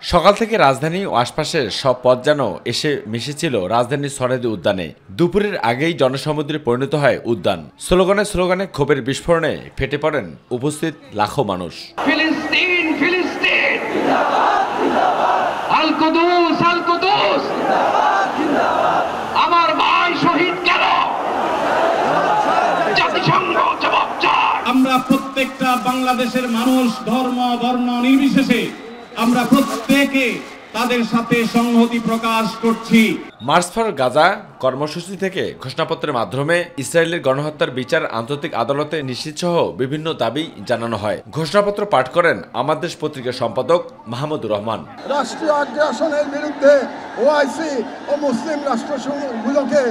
সকাল থেকে রাজধানী ও আশপাশের সব পথ যেন এসে মিশেছিল রাজধানীর সরাইদি উদ্যানে। দুপুরের আগেই জনসমুদ্রে পরিণত হয় উদ্যান। স্লোগানে স্লোগানে ক্ষোভের বিস্ফোরণে ফেটে পড়েন উপস্থিত লাখো মানুষ। ফিলিস্তিন ফিলিস্তিন আল কুদুস আল কুদুস, আমার ভাই শহীদ কেন? জাতিসংঘ জবাব চায়। আমরা প্রত্যেকটা বাংলাদেশের মানুষ ধর্ম বর্ণ নির্বিশেষে আমরা প্রত্যেকে তাদের সাথে সংহতি প্রকাশ করছি। মার্চ ফর গাজা কর্মসূচি থেকে ঘোষণাপত্রের মাধ্যমে ইসরায়েলের গণহত্যার বিচার আন্তর্জাতিক আদালতে নিশ্চিত সহ বিভিন্ন দাবি জানানো হয়। ঘোষণাপত্র পাঠ করেন আমার দেশ পত্রিকার সম্পাদক মাহমুদুর রহমান। রাষ্ট্রীয় আগ্রাসনের বিরুদ্ধে ওআইসি ও মুসলিম রাষ্ট্রগুলোকে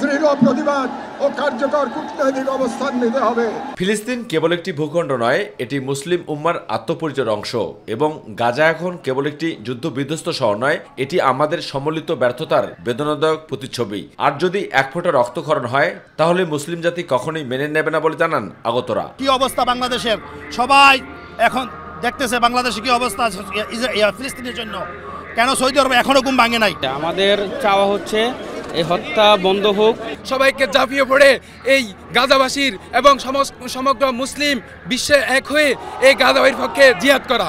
দৃঢ় প্রতিবাদ ও কার্যকর কূটনৈতিক অবস্থান নিতে হবে। ফিলিস্তিন কেবল একটি ভূখণ্ড নয়, এটি মুসলিম উম্মার আত্মপরিচয়ের অংশ এবং গাজা এখন কেবল একটি যুদ্ধ বিধ্বস্ত শহর নয়, এটি আমাদের সম্মিলিত ব্যর্থতার বেদনাদায়ক প্রতিচ্ছবি। আর যদি এক ফোঁটা রক্তক্ষরণ হয় তাহলে মুসলিম জাতি কখনোই মেনে নেবে না বলে জানান আগতরা। কি অবস্থা বাংলাদেশের, সবাই এখন দেখতেছে বাংলাদেশে কি অবস্থা ফিলিস্তিনের জন্য। কেন সৌদি আরবে এখনো ঘুম ভাঙে নাই? আমাদের চাওয়া হচ্ছে এই হত্যা বন্ধ হোক। সবাইকে ঝাঁপিয়ে পড়ে এই গাজাবাসীর এবং সমগ্র মুসলিম বিশ্বে এক হয়ে এই গাজাবাসীর পক্ষে জিহাদ করা।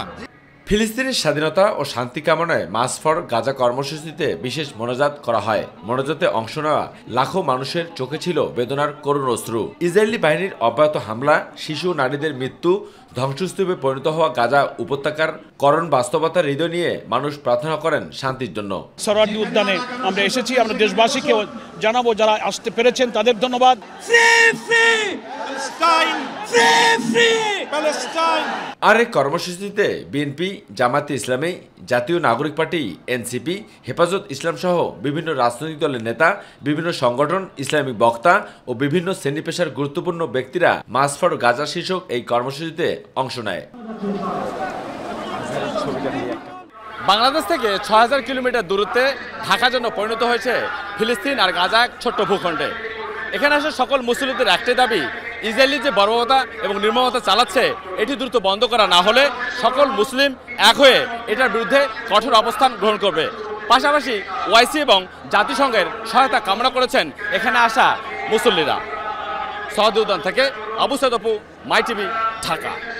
ফিলিস্তিনের স্বাধীনতা ও শান্তি কামনায় মার্চ ফর গাজা কর্মসূচিতে বিশেষ মোনাজাত করা হয়। মোনাজাতে অংশ নেওয়া লাখো মানুষের চোখে ছিল বেদনার করুণ অশ্রু। ইসরায়েলি বাহিনীর অব্যাহত হামলা, শিশু নারীদের মৃত্যু, ধ্বংসস্তূপে পরিণত হওয়া গাজা উপত্যকার করুণ বাস্তবতার হৃদয় নিয়ে মানুষ প্রার্থনা করেন শান্তির জন্য। সরাইদি উদ্যানে আমরা এসেছি, আমরা দেশবাসীকে জানাবো যারা আসতে পেরেছেন তাদের ধন্যবাদ। আর এই কর্মসূচিতে বিএনপি, জামায়াতে ইসলামী, জাতীয় নাগরিক পার্টি এনসিপি, হেফাজত ইসলাম সহ বিভিন্ন রাজনৈতিক দলের নেতা, বিভিন্ন সংগঠন, ইসলামিক বক্তা ও বিভিন্ন শ্রেণী পেশার গুরুত্বপূর্ণ ব্যক্তিরা মার্চ ফর গাজা শীর্ষক এই কর্মসূচিতে অংশ নেয়। বাংলাদেশ থেকে ৬,০০০ কিলোমিটার দূরত্বে ঢাকা যেন পরিণত হয়েছে ফিলিস্তিন আর গাজা এক ছোট্ট ভূখণ্ডে। এখানে আসে সকল মুসলিমদের একটাই দাবি, ইসরায়েলি যে বর্বরতা এবং নির্মমতা চালাচ্ছে এটি দ্রুত বন্ধ করা না হলে সকল মুসলিম এক হয়ে এটার বিরুদ্ধে কঠোর অবস্থান গ্রহণ করবে। পাশাপাশি ওআইসি এবং জাতিসংঘের সহায়তা কামনা করেছেন এখানে আসা মুসল্লিরা। সরাইদি উদ্যান থেকে আবু সাইদ অপু, মাই টিভি, ঢাকা।